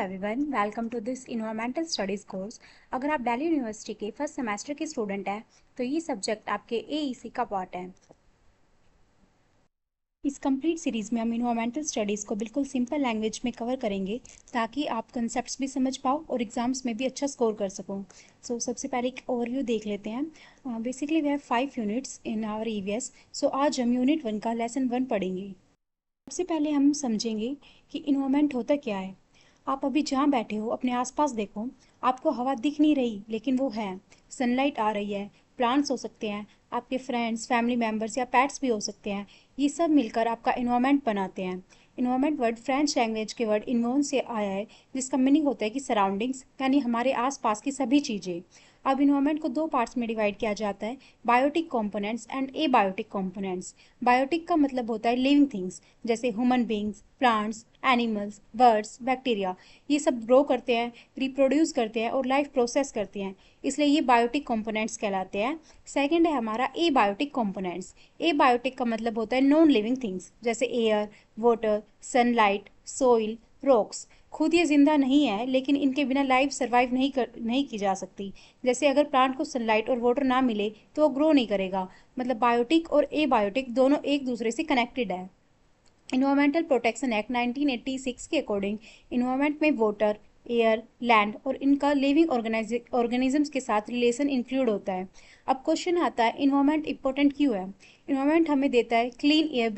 Everyone, welcome to this environmental studies course. अगर आप Delhi university के फर्स्ट सेमेस्टर के स्टूडेंट हैं तो ये सब्जेक्ट आपके एईसी का पार्ट है। इस कंप्लीट सीरीज़ में हम इन्वायरमेंटल स्टडीज़ को बिल्कुल सिंपल लैंग्वेज में कवर करेंगे ताकि आप कंसेप्ट्स भी समझ पाओ और एग्जाम्स में भी अच्छा स्कोर कर सको। सबसे पहले एक ओवरव्यू देख लेते हैं। Basically we have 5 units in our EVS. आज हम यूनिट 1 का लेसन 1 पढ़ेंगे। सबसे पहले हम समझेंगे कि इन्वायरमेंट होता क्या है। आप अभी जहाँ बैठे हो अपने आसपास देखो, आपको हवा दिख नहीं रही लेकिन वो है। सनलाइट आ रही है, प्लांट्स हो सकते हैं, आपके फ्रेंड्स, फैमिली मेम्बर्स या पेट्स भी हो सकते हैं। ये सब मिलकर आपका इन्वायरमेंट बनाते हैं। इन्वायरमेंट वर्ड फ्रेंच लैंग्वेज के वर्ड इन्वोन से आया है, जिसका मीनिंग होता है कि सराउंडिंग्स, यानी हमारे आसपास की सभी चीज़ें। अब इन्वायरमेंट को दो पार्ट्स में डिवाइड किया जाता है, biotic components and abiotic components. Biotic का मतलब होता है लिविंग थिंग्स, जैसे human beings, plants, animals, birds, bacteria. ये सब ग्रो करते हैं, रिप्रोड्यूस करते हैं और लाइफ प्रोसेस करते हैं, इसलिए ये बायोटिक कंपोनेंट्स कहलाते हैं। सेकंड है हमारा एबायोटिक कंपोनेंट्स। एबायोटिक का मतलब होता है नॉन लिविंग थिंग्स, जैसे air, water, sunlight, soil, rocks. खुद ये जिंदा नहीं है लेकिन इनके बिना लाइफ सर्वाइव नहीं की जा सकती। जैसे अगर प्लांट को सनलाइट और वाटर ना मिले तो वो ग्रो नहीं करेगा। मतलब बायोटिक और एबायोटिक दोनों एक दूसरे से कनेक्टेड है। इन्वायरमेंटल प्रोटेक्शन एक्ट 1986 के अकॉर्डिंग इन्वायरमेंट में वाटर, एयर, लैंड और इनका लिविंग ऑर्गेनिजम्स के साथ रिलेशन इंक्लूड होता है। अब क्वेश्चन आता है, इन्वायरमेंट इंपॉर्टेंट क्यों है। इन्वायरमेंट हमें देता है क्लीन एयर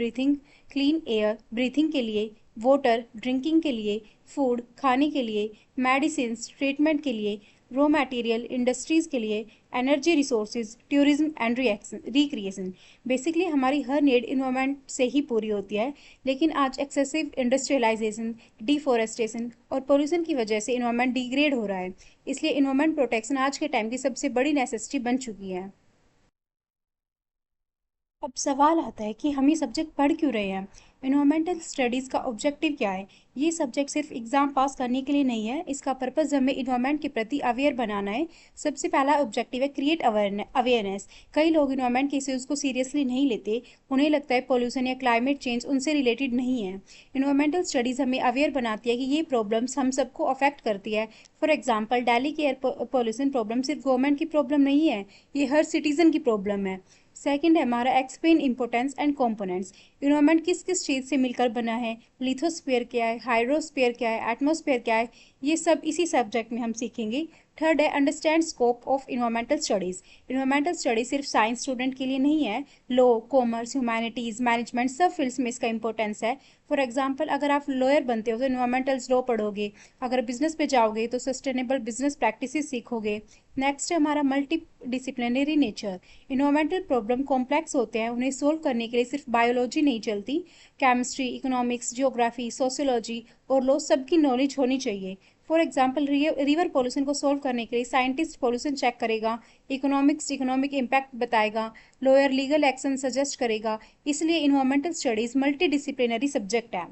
ब्रीथिंग के लिए, वाटर ड्रिंकिंग के लिए, फूड खाने के लिए, मेडिसिन ट्रीटमेंट के लिए, रॉ मटेरियल इंडस्ट्रीज के लिए, energy resources, tourism and recreation. Basically हमारी हर नीड इन्वायरमेंट से ही पूरी होती है, लेकिन आज एक्सेसिव इंडस्ट्रियलाइजेशन, डिफॉरेस्टेशन और पोल्यूशन की वजह से इन्वायरमेंट डिग्रेड हो रहा है। इसलिए इन्वायरमेंट प्रोटेक्शन आज के टाइम की सबसे बड़ी नेसेसिटी बन चुकी है। अब सवाल आता है कि हम ये सब्जेक्ट पढ़ क्यों रहे हैं। इन्वायरमेंटल स्टडीज़ का ऑब्जेक्टिव क्या है। ये सब्जेक्ट सिर्फ एग्ज़ाम पास करने के लिए नहीं है, इसका पर्पज़ हमें इन्वायरमेंट के प्रति अवेयर बनाना है। सबसे पहला ऑब्जेक्टिव है क्रिएट अवेयरनेस। कई लोग इन्वायरमेंट के इश्यूज़ को सीरियसली नहीं लेते, उन्हें लगता है पॉल्यूशन या क्लाइमेट चेंज उनसे रिलेटेड नहीं है। इन्वायरमेंटल स्टडीज़ हमें अवेयर बनाती है कि ये प्रॉब्लम्स हम सबको अफेक्ट करती है। फॉर एग्जाम्पल, दिल्ली की एयर पॉल्यूशन प्रॉब्लम सिर्फ गवर्नमेंट की प्रॉब्लम नहीं है, ये हर सिटीज़न की प्रॉब्लम है। सेकंड है हमारा explain importance and components. Environment किस किस चीज़ से मिलकर बना है, लिथोस्फीयर क्या है, हाइड्रोस्फीयर क्या है, एटमॉस्फेयर क्या है, ये सब इसी सब्जेक्ट में हम सीखेंगे। थर्ड है understand scope of environmental studies. Environmental studies सिर्फ साइंस स्टूडेंट के लिए नहीं है, लॉ, कॉमर्स, ह्यूमैनिटीज़, मैनेजमेंट सब फील्ड्स में इसका इंपॉर्टेंस है। फॉर एग्जाम्पल, अगर आप लॉयर बनते हो तो इन्वायरमेंटल लॉ पढ़ोगे, अगर बिजनेस पे जाओगे तो सस्टेनेबल बिजनेस प्रैक्टिसेस सीखोगे। नेक्स्ट है हमारा multi disciplinary nature. Environmental problem complex होते हैं, उन्हें सोल्व करने के लिए सिर्फ बायोलॉजी नहीं चलती, केमिस्ट्री, इकोनॉमिक्स, जियोग्राफी, सोशियोलॉजी और लॉ सबकी नॉलेज होनी चाहिए। फॉर एग्जाम्पल, रिवर पॉल्यूशन को सोल्व करने के लिए साइंटिस्ट पॉल्यूशन चेक करेगा, इकोनॉमिक्स इकोनॉमिक इम्पैक्ट बताएगा, लॉयर लीगल एक्शन सजेस्ट करेगा। इसलिए environmental studies multi disciplinary subject है।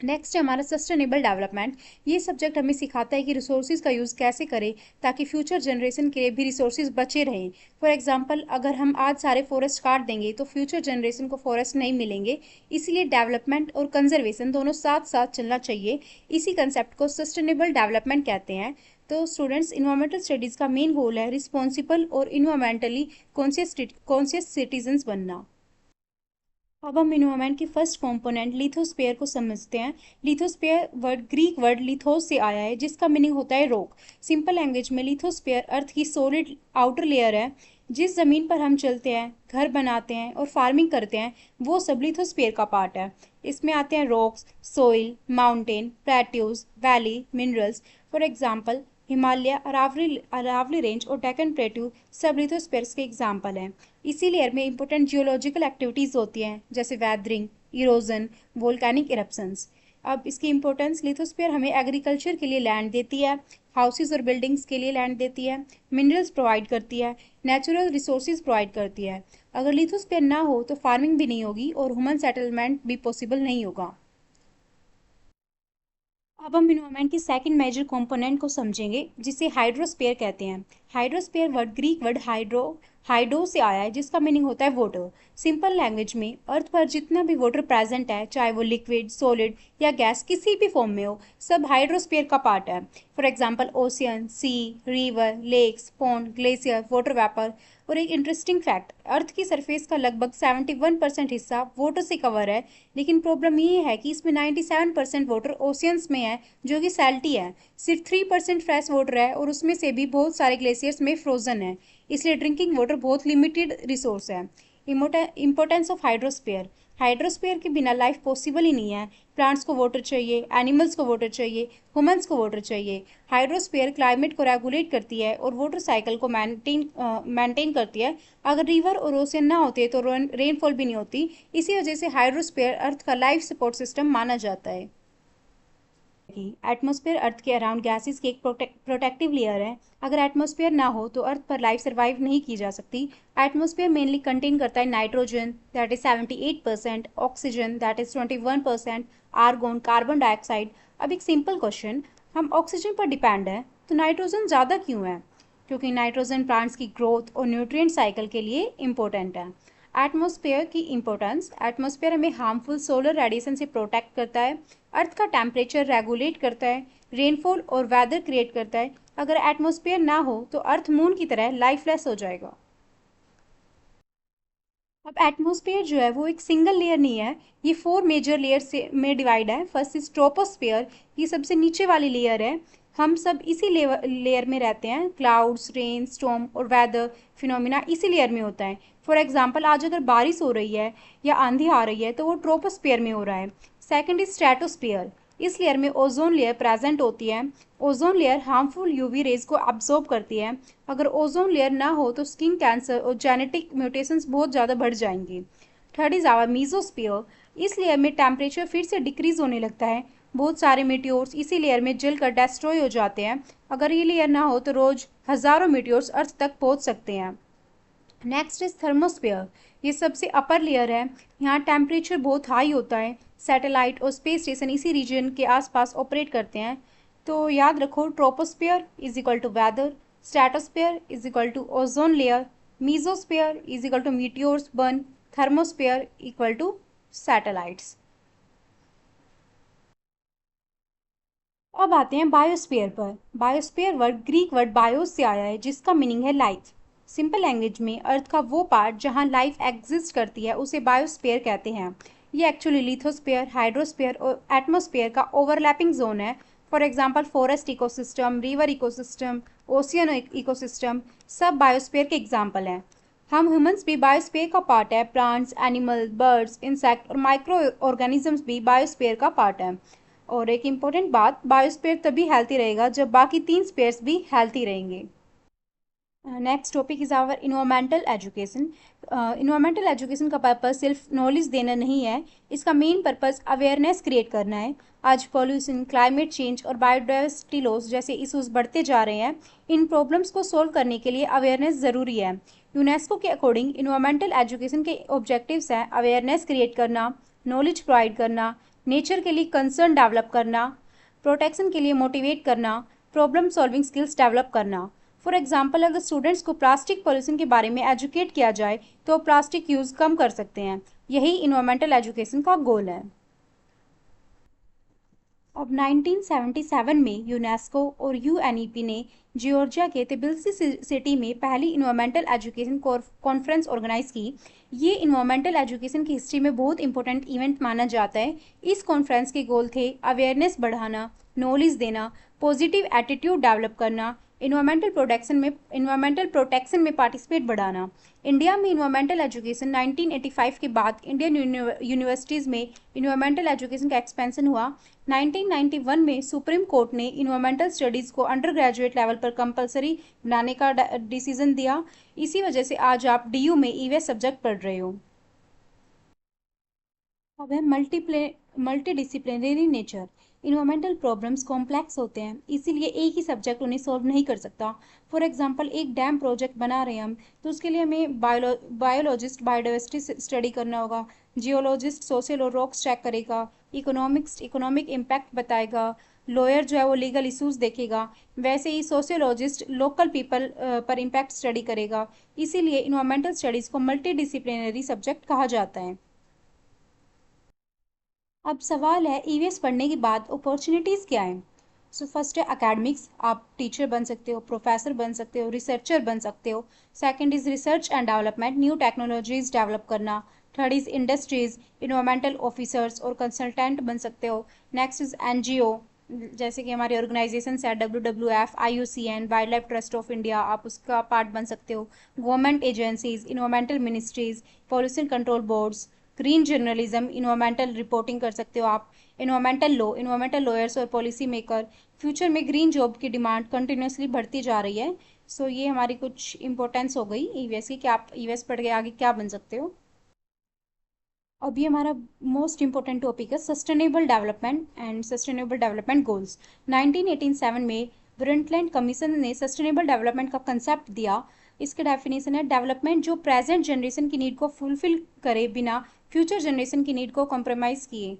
नेक्स्ट है हमारा सस्टेनेबल डेवलपमेंट। ये सब्जेक्ट हमें सिखाता है कि रिसोर्सेज का यूज़ कैसे करें ताकि फ्यूचर जनरेशन के लिए भी रिसोर्सेज बचे रहें। फॉर एग्जांपल, अगर हम आज सारे फॉरेस्ट काट देंगे तो फ्यूचर जनरेशन को फॉरेस्ट नहीं मिलेंगे। इसीलिए डेवलपमेंट और कंजर्वेशन दोनों साथ साथ चलना चाहिए। इसी कंसेप्ट को सस्टेनेबल डेवलपमेंट कहते हैं। तो स्टूडेंट्स, इन्वायरमेंटल स्टडीज़ का मेन गोल है रिस्पॉन्सिबल और इन्वायरमेंटली कॉन्शियस सिटीजन्स बनना। अब हम इन्वायरमेंट की फर्स्ट कंपोनेंट लिथोस्फीयर को समझते हैं। लिथोस्फीयर वर्ड ग्रीक वर्ड लिथोस से आया है, जिसका मीनिंग होता है रॉक। सिंपल लैंग्वेज में लिथोस्फीयर अर्थ की सॉलिड आउटर लेयर है। जिस ज़मीन पर हम चलते हैं, घर बनाते हैं और फार्मिंग करते हैं, वो सब लिथोस्फीयर का पार्ट है। इसमें आते हैं rocks, soil, mountain, plateaus, valley, minerals. For example, Himalaya, Aravalli range और डेक्कन प्लेट्यू सब लिथोस्फीयर्स के एग्जाम्पल हैं। इसी लेयर में इंपॉर्टेंट जियोलॉजिकल एक्टिविटीज़ होती हैं, जैसे वेदरिंग, इरोजन, वोल्केनिक इरप्शंस। अब इसकी इंपॉर्टेंस, लिथोस्फीयर हमें एग्रीकल्चर के लिए लैंड देती है, हाउसेज और बिल्डिंग्स के लिए लैंड देती है, मिनरल्स प्रोवाइड करती है, नेचुरल रिसोर्सेज प्रोवाइड करती है। अगर लिथोस्फीयर ना हो तो फार्मिंग भी नहीं होगी और ह्यूमन सेटलमेंट भी पॉसिबल नहीं होगा। अब हम इन्वायरमेंट की सेकंड मेजर कंपोनेंट को समझेंगे, जिसे हाइड्रोस्फीयर कहते हैं। Hydrosphere word Greek word hydro hydro से आया है जिसका मीनिंग होता है वाटर। सिंपल लैंग्वेज में अर्थ पर जितना भी वाटर प्रेजेंट है, चाहे वो लिक्विड, सॉलिड या गैस किसी भी फॉर्म में हो, सब हाइड्रोस्फीयर का पार्ट है। For example ocean, sea, river, lakes, pond, glacier, water vapour. और एक इंटरेस्टिंग फैक्ट, अर्थ की सरफेस का लगभग 71% हिस्सा वाटर से कवर है, लेकिन प्रॉब्लम ये है कि इसमें 97% वाटर ओशियंस में है जो कि सैल्टी है। सिर्फ 3% फ्रेश वाटर है और उसमें से भी बहुत सारे ग्लेशियर्स में फ्रोजन है, इसलिए ड्रिंकिंग वाटर बहुत लिमिटेड रिसोर्स है। इम्पोर्टेंस ऑफ हाइड्रोस्फीयर, हाइड्रोस्फीयर के बिना लाइफ पॉसिबल ही नहीं है। प्लांट्स को वाटर चाहिए, एनिमल्स को वाटर चाहिए, ह्यूमंस को वाटर चाहिए। हाइड्रोस्फीयर क्लाइमेट को रेगुलेट करती है और वाटर साइकिल को मेंटेन करती है। अगर रिवर और ओशन ना होते तो रेनफॉल भी नहीं होती। इसी वजह से हाइड्रोस्फीयर अर्थ का लाइफ सपोर्ट सिस्टम माना जाता है। एटमॉस्फेयर अर्थ के अराउंड गैसेस की एक प्रोटेक्टिव लेयर है। अगर एटमॉस्फेयर ना हो तो अर्थ पर लाइफ सर्वाइव नहीं की जा सकती। एटमॉस्फेयर मेनली कंटेन करता है nitrogen, that is 78%, oxygen, that is 21%, argon, carbon dioxide. अब एक सिंपल क्वेश्चन, हम ऑक्सीजन पर डिपेंड है तो नाइट्रोजन ज़्यादा क्यों है? क्योंकि नाइट्रोजन प्लांट्स की ग्रोथ और न्यूट्रिएंट साइकिल के लिए इम्पोर्टेंट है। एटमॉस्फेयर की इंपॉर्टेंस, एटमॉस्फेयर हमें हार्मफुल सोलर रेडिएशन से प्रोटेक्ट करता है, अर्थ का टेम्परेचर रेगुलेट करता है, रेनफॉल और वेदर क्रिएट करता है। अगर एटमॉस्फेयर ना हो तो अर्थ मून की तरह लाइफलेस हो जाएगा। अब एटमॉस्फेयर जो है वो एक सिंगल लेयर नहीं है, ये 4 मेजर लेयर से में डिवाइड है। फर्स्ट इज ट्रोपोस्फेयर, ये सबसे नीचे वाली लेयर है। हम सब इसी लेयर में रहते हैं। क्लाउड्स, रेन, स्टॉर्म और वेदर फिनोमिना इसी लेयर में होता है। फॉर एग्जांपल आज अगर बारिश हो रही है या आंधी आ रही है तो वो ट्रोपोस्फेयर में हो रहा है। सेकंड इज स्ट्रेटोस्फेयर, इस लेयर में ओजोन लेयर प्रेजेंट होती है। Ozone layer harmful UV rays को अब्सॉर्ब करती है। अगर ओजोन लेयर ना हो तो स्किन कैंसर और जेनेटिक म्यूटेशंस बहुत ज़्यादा बढ़ जाएंगी। थर्ड इज आवर मीजोस्फीयर, इस लेयर में टेम्परेचर फिर से डिक्रीज होने लगता है। बहुत सारे मीटियोर्स इसी लेयर में जलकर डेस्ट्रॉय हो जाते हैं। अगर ये लेयर ना हो तो रोज हजारों मीटियोर्स अर्थ तक पहुंच सकते हैं। नेक्स्ट इज थर्मोस्फेयर, ये सबसे अपर लेयर है। यहाँ टेम्परेचर बहुत हाई होता है। सैटेलाइट और स्पेस स्टेशन इसी रीजन के आसपास ऑपरेट करते हैं। तो याद रखो, troposphere is equal to weather, stratosphere is equal to ozone layer, mesosphere is equal to meteors burn, thermosphere equal to satellites. अब आते हैं बायोस्फीयर पर। Biosphere word Greek word bios से आया है जिसका मीनिंग है लाइफ। सिंपल लैंग्वेज में अर्थ का वो पार्ट जहाँ लाइफ एग्जिस्ट करती है उसे बायोस्फीयर कहते हैं। ये एक्चुअली लिथोस्फीयर, हाइड्रोस्फीयर और एटमॉस्फेयर का ओवरलैपिंग जोन है। For example forest ecosystem, river ecosystem, ocean ecosystem सब बायोस्फीयर के एग्जाम्पल हैं। हम ह्यूमंस भी बायोस्फीयर का पार्ट है। प्लांट्स, एनिमल, बर्ड्स, इंसेक्ट और माइक्रो ऑर्गेनिजम्स भी बायोस्फीयर का पार्ट है। और एक इम्पोर्टेंट बात, बायोस्फीयर तभी हेल्थी रहेगा जब बाकी 3 स्पेयर्स भी हेल्थी रहेंगे। Next topic is our environmental education. Environmental education का पर्पस सिर्फ नॉलेज देना नहीं है, इसका मेन पर्पस अवेयरनेस क्रिएट करना है। आज पॉल्यूशन, क्लाइमेट चेंज और बायोडाइवर्सिटी लॉस जैसे इश्यूज बढ़ते जा रहे हैं। इन प्रॉब्लम्स को सोल्व करने के लिए अवेयरनेस ज़रूरी है। यूनेस्को के अकॉर्डिंग इन्वायरमेंटल एजुकेशन के ऑब्जेक्टिव्स हैं अवेयरनेस क्रिएट करना, नॉलेज प्रोवाइड करना, नेचर के लिए कंसर्न डेवलप करना, प्रोटेक्शन के लिए मोटिवेट करना, प्रॉब्लम सॉल्विंग स्किल्स डेवलप करना। फॉर एग्जाम्पल अगर स्टूडेंट्स को प्लास्टिक पॉल्यूशन के बारे में एजुकेट किया जाए तो प्लास्टिक यूज़ कम कर सकते हैं। यही इन्वायरमेंटल एजुकेशन का गोल है। अब 1977 में यूनेस्को और यूएनईपी ने जॉर्जिया के तिबिलिसी सिटी में पहली इन्वायरमेंटल एजुकेशन कॉन्फ्रेंस ऑर्गेनाइज की। ये इन्वायरमेंटल एजुकेशन की हिस्ट्री में बहुत इंपॉर्टेंट इवेंट माना जाता है। इस कॉन्फ्रेंस के गोल थे अवेयरनेस बढ़ाना, नॉलेज देना, पॉजिटिव एटीट्यूड डेवलप करना, इन्वायरमेंटल प्रोटेक्शन में पार्टिसिपेट बढ़ाना। इंडिया में इन्वायरमेंटल एजुकेशन 1985 के बाद इंडियन यूनिवर्सिटीज़ में इन्वायरमेंटल एजुकेशन का एक्सपेंशन हुआ। 1991 में सुप्रीम कोर्ट ने इन्वायरमेंटल स्टडीज़ को अंडर ग्रेजुएट लेवल पर कंपलसरी बनाने का डिसीजन दिया। इसी वजह से आज आप डीयू में ईवीएस सब्जेक्ट पढ़ रहे हो। अब है multidisciplinary nature. Environmental problems complex होते हैं, इसीलिए एक ही सब्जेक्ट उन्हें सॉल्व नहीं कर सकता। फॉर एग्जांपल एक डैम प्रोजेक्ट बना रहे हैं हम, तो उसके लिए हमें बायोलॉजिस्ट बायोडाइवर्सिटी स्टडी करना होगा, जियोलॉजिस्ट सोशल और रॉक्स चेक करेगा, इकोनॉमिक इम्पैक्ट बताएगा, लॉयर जो है वो लीगल इश्यूज देखेगा, वैसे ही सोशियोलॉजिस्ट लोकल पीपल पर इम्पैक्ट स्टडी करेगा। इसीलिए इन्वायरमेंटल स्टडीज़ को मल्टी डिसिप्लिनरी सब्जेक्ट कहा जाता है। अब सवाल है ईवीएस पढ़ने के बाद अपॉर्चुनिटीज़ क्या हैं। सो फर्स्ट है एकेडमिक्स, आप टीचर बन सकते हो, प्रोफेसर बन सकते हो, रिसर्चर बन सकते हो। Second is research and development, new technologies develop करना। Third is industries, environmental officers और कंसल्टेंट बन सकते हो। नेक्स्ट इज़ एनजीओ, जैसे कि हमारे ऑर्गेनाइजेशन है WWF, IUCN, wild life trust of India, आप उसका पार्ट बन सकते हो। Government agencies, environmental ministries, pollution control boards, green journalism, environmental reporting कर सकते हो आप। इन्वायरमेंटल लॉ, इन्वायरमेंटल लॉयर्स और पॉलिसी मेकर। फ्यूचर में ग्रीन जॉब की डिमांड कंटिन्यूसली बढ़ती जा रही है। सो ये हमारी कुछ इंपॉर्टेंस हो गई ईवीएस की कि आप ईवीएस पढ़ के आगे क्या बन सकते हो। अभी हमारा मोस्ट इंपॉर्टेंट टॉपिक है sustainable development and sustainable development goals. 1987 में ब्रंटलैंड कमीशन ने सस्टेनेबल डेवलपमेंट का कंसेप्ट दिया। इसका डेफिनेशन है डेवलपमेंट जो प्रेजेंट जनरेशन की नीड को फुलफिल करे बिना फ्यूचर जनरेशन की नीड को कॉम्प्रोमाइज़ किए।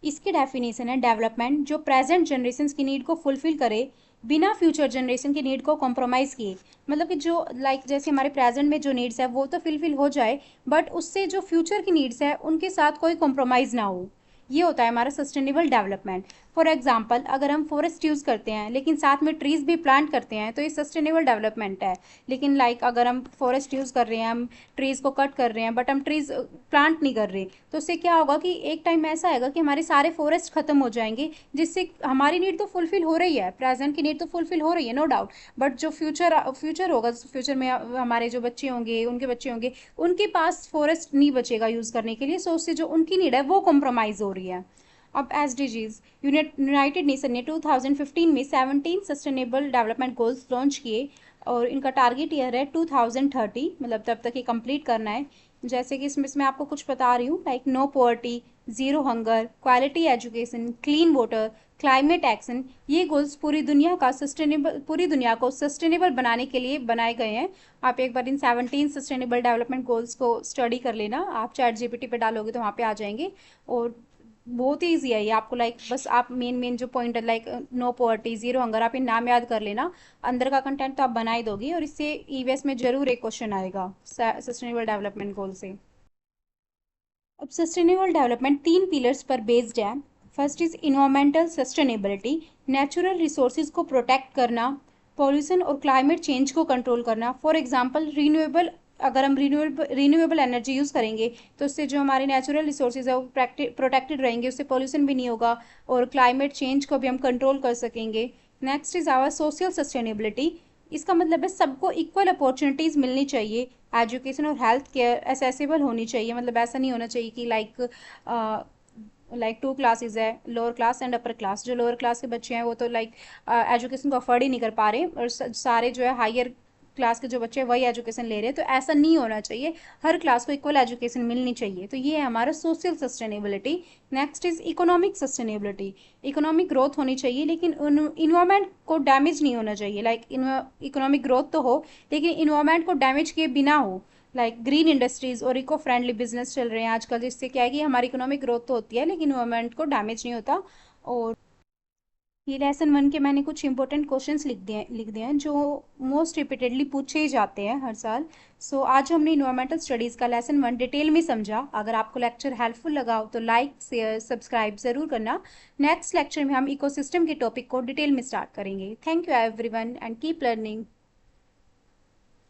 इसकी डेफिनेशन है डेवलपमेंट जो प्रेजेंट जनरेशन की नीड को फुलफिल करे बिना फ्यूचर जनरेशन की नीड को कॉम्प्रोमाइज़ किए। मतलब कि जो जैसे हमारे प्रेजेंट में जो नीड्स है वो तो फुलफिल हो जाए, बट उससे जो फ्यूचर की नीड्स है उनके साथ कोई कॉम्प्रोमाइज़ ना हो। ये होता है हमारा सस्टेनेबल डेवलपमेंट। फॉर एग्जाम्पल, अगर हम फॉरेस्ट यूज़ करते हैं लेकिन साथ में ट्रीज भी प्लांट करते हैं तो ये सस्टेनेबल डेवलपमेंट है। लेकिन अगर हम फॉरेस्ट यूज़ कर रहे हैं, हम ट्रीज को कट कर रहे हैं, बट हम ट्रीज प्लांट नहीं कर रहे, तो उससे क्या होगा कि एक टाइम ऐसा आएगा कि हमारे सारे फॉरेस्ट खत्म हो जाएंगे, जिससे हमारी नीड तो फुलफिल हो रही है, प्रेजेंट की नीड तो फुलफिल हो रही है, नो डाउट, बट जो फ्यूचर होगा, फ्यूचर में हमारे जो बच्चे होंगे, उनके बच्चे होंगे, उनके पास फॉरेस्ट नहीं बचेगा यूज़ करने के लिए। सो उससे जो उनकी नीड है वो कॉम्प्रोमाइज़ हो रही है। अब SDGs, यूनाइटेड नेशन ने 2015 में 17 सस्टेनेबल डेवलपमेंट गोल्स लॉन्च किए और इनका टारगेट ईयर है 2030, मतलब तब तक ये कंप्लीट करना है। जैसे कि इसमें आपको कुछ बता रही हूँ, no poverty, zero hunger, quality education, clean water, climate action. ये गोल्स पूरी दुनिया को सस्टेनेबल बनाने के लिए बनाए गए हैं। आप एक बार इन 17 सस्टेनेबल डेवलपमेंट गोल्स को स्टडी कर लेना, आप ChatGPT पे डालोगे तो वहाँ पे आ जाएंगे। और बहुत ही ईजी है ये, आपको बस आप मेन जो पॉइंट है नो पॉवर्टी, ज़ीरो हंगर, आप इन नाम याद कर लेना, अंदर का कंटेंट तो आप बना ही दोगी। और इससे ईवीएस में जरूर एक क्वेश्चन आएगा सस्टेनेबल डेवलपमेंट गोल से। अब सस्टेनेबल डेवलपमेंट 3 पिलर्स पर बेस्ड है। First is environmental sustainability, natural resources को प्रोटेक्ट करना, पॉल्यूशन और क्लाइमेट चेंज को कंट्रोल करना। फॉर एग्जांपल रिन्यूएबल, अगर हम रिन्यूएबल एनर्जी यूज़ करेंगे तो उससे जो हमारे नेचुरल रिसोर्सेज है वो प्रोटेक्टेड रहेंगे, उससे पॉल्यूशन भी नहीं होगा और क्लाइमेट चेंज को भी हम कंट्रोल कर सकेंगे। Next is our social sustainability, इसका मतलब है सबको इक्वल अपॉर्चुनिटीज़ मिलनी चाहिए, एजुकेशन और हेल्थ केयर एसेसिबल होनी चाहिए। मतलब ऐसा नहीं होना चाहिए कि टू क्लासेस है, lower class and upper class. जो लोअर क्लास के बच्चे हैं वो तो एजुकेशन को अफोर्ड ही नहीं कर पा रहे, और सारे जो है हायर क्लास के जो बच्चे हैं वही एजुकेशन ले रहे हैं। तो ऐसा नहीं होना चाहिए, हर क्लास को इक्वल एजुकेशन मिलनी चाहिए। तो ये है हमारा social sustainability. Next is economic sustainability, economic growth होनी चाहिए लेकिन इन्वायरमेंट को डैमेज नहीं होना चाहिए। इकोनॉमिक ग्रोथ तो हो लेकिन इन्वायरमेंट को डैमेज किए बिना हो। ग्रीन इंडस्ट्रीज और इको फ्रेंडली बिजनेस चल रहे हैं आजकल, जिससे क्या है कि हमारी इकोनॉमिक ग्रोथ तो होती है लेकिन इन्वायरमेंट को डैमेज नहीं होता। और ये लेसन 1 के मैंने कुछ इंपॉर्टेंट क्वेश्चंस लिख दिए हैं जो मोस्ट रिपीटेडली पूछे ही जाते हैं हर साल। सो आज हमने इन्वायरमेंटल स्टडीज़ का लेसन 1 डिटेल में समझा। अगर आपको लेक्चर हेल्पफुल लगा हो तो लाइक शेयर सब्सक्राइब ज़रूर करना। नेक्स्ट लेक्चर में हम इकोसिस्टम के टॉपिक को डिटेल में स्टार्ट करेंगे। Thank you everyone and keep learning.